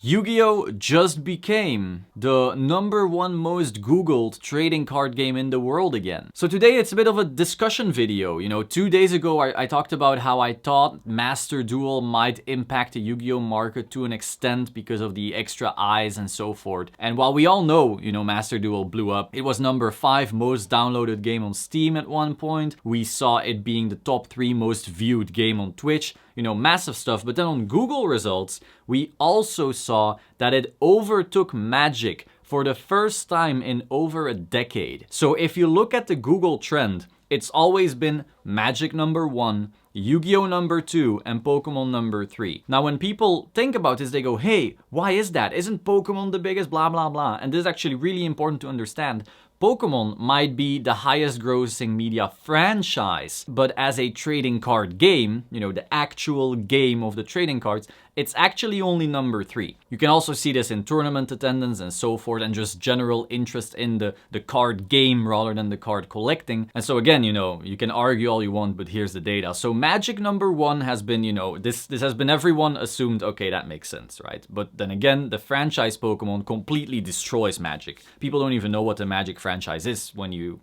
Yu-Gi-Oh! Just became the #1 most googled trading card game in the world again. So today it's a bit of a discussion video. 2 days ago I talked about how I thought Master Duel might impact the Yu-Gi-Oh! Market to an extent because of the extra eyes and so forth. And while we all know, Master Duel blew up, it was #5 most downloaded game on Steam at one point. We saw it being the top 3 most viewed game on Twitch. Massive stuff. But then on Google results, we also saw that it overtook Magic for the first time in over a decade. So if you look at the Google trend, it's always been Magic #1, Yu-Gi-Oh! #2, and Pokemon #3. Now, when people think about this, they go, hey, why is that? Isn't Pokemon the biggest? Blah, blah, blah. And this is actually really important to understand. Pokemon might be the highest grossing media franchise, but as a trading card game, the actual game of the trading cards, it's actually only #3. You can also see this in tournament attendance and so forth, and just general interest in the card game rather than the card collecting. And so again, you can argue all you want, but here's the data. So Magic #1 has been, this has been everyone assumed, okay, that makes sense, right? But then again, the franchise Pokemon completely destroys Magic. People don't even know what the Magic franchise is when you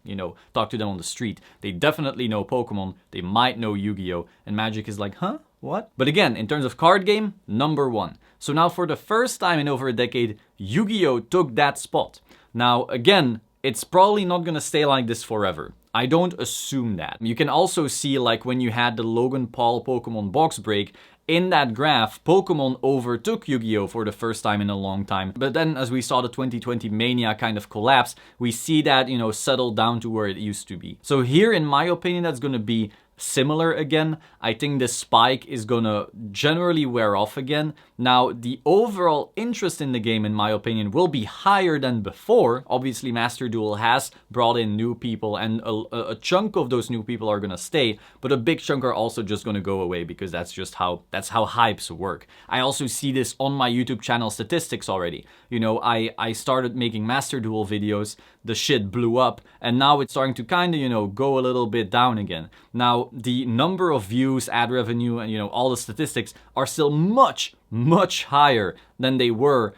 talk to them on the street. They definitely know Pokemon, they might know Yu-Gi-Oh! And Magic is like, huh? What? But again, in terms of card game, #1. So now for the first time in over a decade, Yu-Gi-Oh! Took that spot. Now again, it's probably not gonna stay like this forever. I don't assume that. You can also see, like, when you had the Logan Paul Pokemon box break, in that graph, Pokemon overtook Yu-Gi-Oh! For the first time in a long time. But then as we saw the 2020 mania kind of collapse, we see that, settle down to where it used to be. So here, in my opinion, that's gonna be similar again. I think the spike is gonna generally wear off again. Now, the overall interest in the game, in my opinion, will be higher than before. Obviously, Master Duel has brought in new people, and a chunk of those new people are gonna stay, but a big chunk are also just gonna go away, because that's how hypes work. I also see this on my YouTube channel statistics already. I started making Master Duel videos, the shit blew up, and now it's starting to kind of, go a little bit down again. Now, the number of views, ad revenue, and all the statistics are still much higher than they were,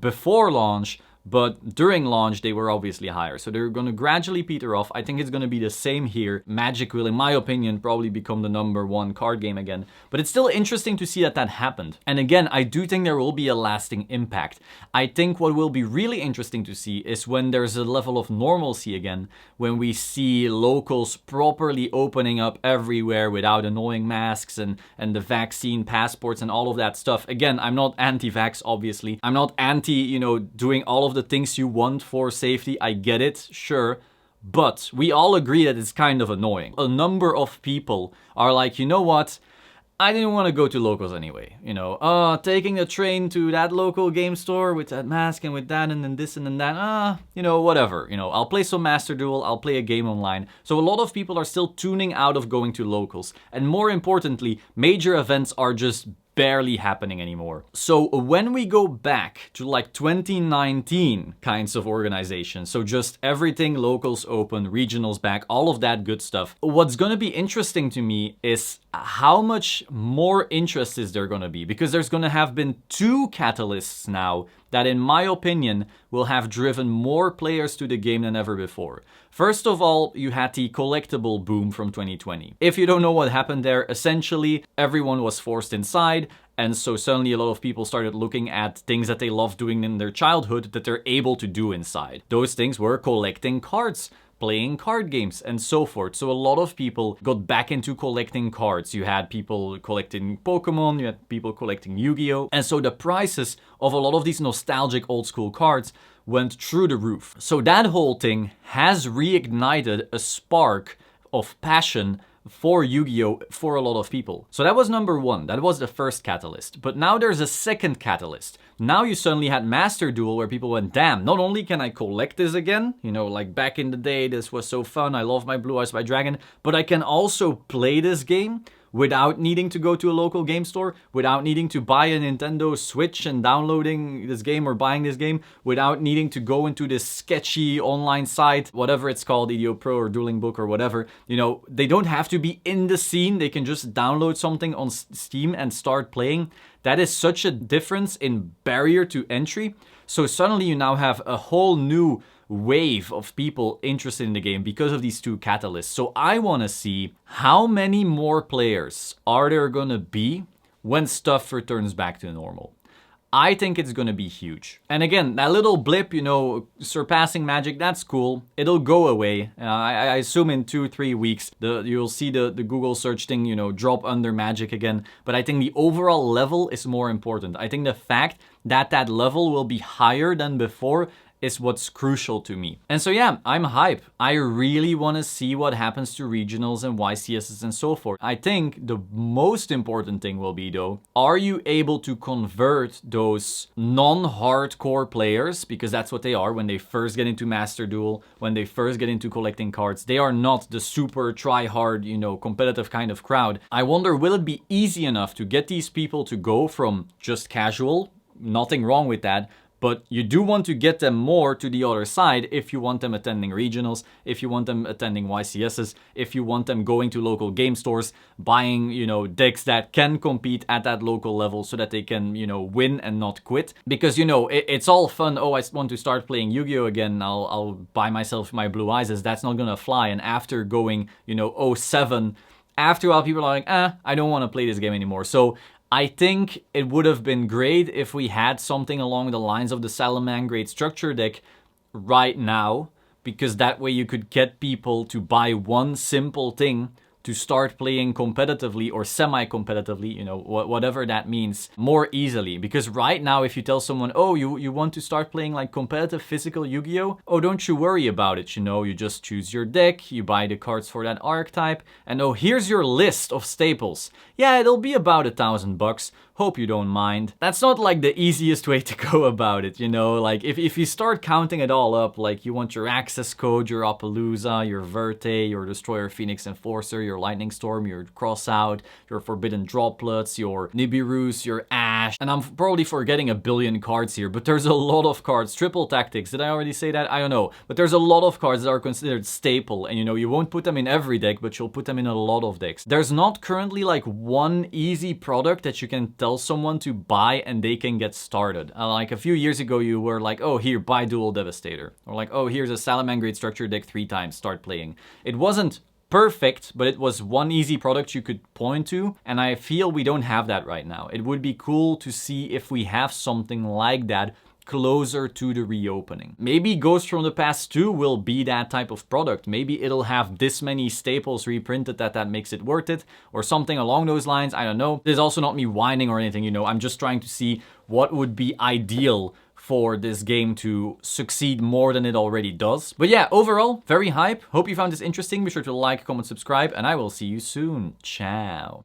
before launch. But during launch, they were obviously higher. So they're going to gradually peter off. I think it's going to be the same here. Magic will, in my opinion, probably become the #1 card game again. But it's still interesting to see that happened. And again, I do think there will be a lasting impact. I think what will be really interesting to see is when there's a level of normalcy again, when we see locals properly opening up everywhere without annoying masks and the vaccine passports and all of that stuff. Again, I'm not anti-vax, obviously. I'm not anti, doing all of the things you want for safety. I get it, sure. But we all agree that it's kind of annoying. A number of people are like, you know what? I didn't want to go to locals anyway. Taking the train to that local game store with that mask and with that and then this and then that. Whatever. I'll play some Master Duel. I'll play a game online. So a lot of people are still tuning out of going to locals. And more importantly, major events are just barely happening anymore. So when we go back to like 2019 kinds of organizations, so just everything locals open, regionals back, all of that good stuff, what's going to be interesting to me is how much more interest is there going to be, because there's going to have been 2 catalysts now that, in my opinion, will have driven more players to the game than ever before. First of all, you had the collectible boom from 2020. If you don't know what happened there, essentially everyone was forced inside, and so suddenly a lot of people started looking at things that they loved doing in their childhood that they're able to do inside. Those things were collecting cards, playing card games, and so forth. So a lot of people got back into collecting cards. You had people collecting Pokemon, you had people collecting Yu-Gi-Oh! And so the prices of a lot of these nostalgic old school cards went through the roof. So that whole thing has reignited a spark of passion for Yu-Gi-Oh! For a lot of people. So that was #1. That was the first catalyst. But now there's a second catalyst. Now you suddenly had Master Duel where people went, damn, not only can I collect this again, like back in the day, this was so fun, I love my Blue Eyes White Dragon, but I can also play this game without needing to go to a local game store, without needing to buy a Nintendo Switch and downloading this game or buying this game, without needing to go into this sketchy online site, whatever it's called, Yugioh Pro or Dueling Book or whatever. They don't have to be in the scene. They can just download something on Steam and start playing. That is such a difference in barrier to entry. So suddenly you now have a whole new wave of people interested in the game because of these two catalysts. So I want to see how many more players are there going to be when stuff returns back to normal. I think it's gonna be huge. And again, that little blip, you know, surpassing Magic, that's cool. It'll go away. I assume in 2-3 weeks, you'll see the Google search thing, you know, drop under Magic again. But I think the overall level is more important. I think the fact that that level will be higher than before is what's crucial to me. And so yeah, I'm hype. I really want to see what happens to regionals and YCSs and so forth. I think the most important thing will be though, are you able to convert those non-hardcore players, because that's what they are when they first get into Master Duel, when they first get into collecting cards. They are not the super try-hard, you know, competitive kind of crowd. I wonder, will it be easy enough to get these people to go from just casual, nothing wrong with that, but you do want to get them more to the other side if you want them attending regionals, if you want them attending YCSs, if you want them going to local game stores, buying, you know, decks that can compete at that local level so that they can, you know, win and not quit. Because, you know, it's all fun. Oh, I want to start playing Yu-Gi-Oh again. I'll buy myself my blue eyes. That's not gonna fly. And after going, you know, 07, after a while people are like, I don't want to play this game anymore. So I think it would have been great if we had something along the lines of the Salamangreat structure deck right now, because that way you could get people to buy one simple thing to start playing competitively or semi-competitively, you know, whatever that means, more easily. Because right now, if you tell someone, oh, you want to start playing like competitive physical Yu-Gi-Oh? Oh, don't you worry about it, you know, you just choose your deck, you buy the cards for that archetype, and oh, here's your list of staples. Yeah, it'll be about $1,000. Hope you don't mind. That's not like the easiest way to go about it, you know? Like, if you start counting it all up, like you want your access code, your Appaloosa, your Verte, your Destroyer Phoenix Enforcer, your Lightning Storm, your Crossout, your Forbidden Droplets, your Nibiru's, your Ash, and I'm probably forgetting a billion cards here, but there's a lot of cards. Triple Tactics, did I already say that? I don't know. But there's a lot of cards that are considered staple, and you know, you won't put them in every deck, but you'll put them in a lot of decks. There's not currently like one easy product that you can tell someone to buy and they can get started. Like a few years ago, you were like, oh, here, buy Duel Devastator. Or like, oh, here's a Salamangreat structure deck 3 times, start playing. It wasn't perfect, but it was one easy product you could point to, and I feel we don't have that right now. It would be cool to see if we have something like that closer to the reopening. Maybe Ghost from the Past 2 will be that type of product. Maybe it'll have this many staples reprinted that makes it worth it, or something along those lines. I don't know. This is also not me whining or anything, you know. I'm just trying to see what would be ideal for this game to succeed more than it already does. But yeah, overall, very hype. Hope you found this interesting. Be sure to like, comment, subscribe, and I will see you soon. Ciao.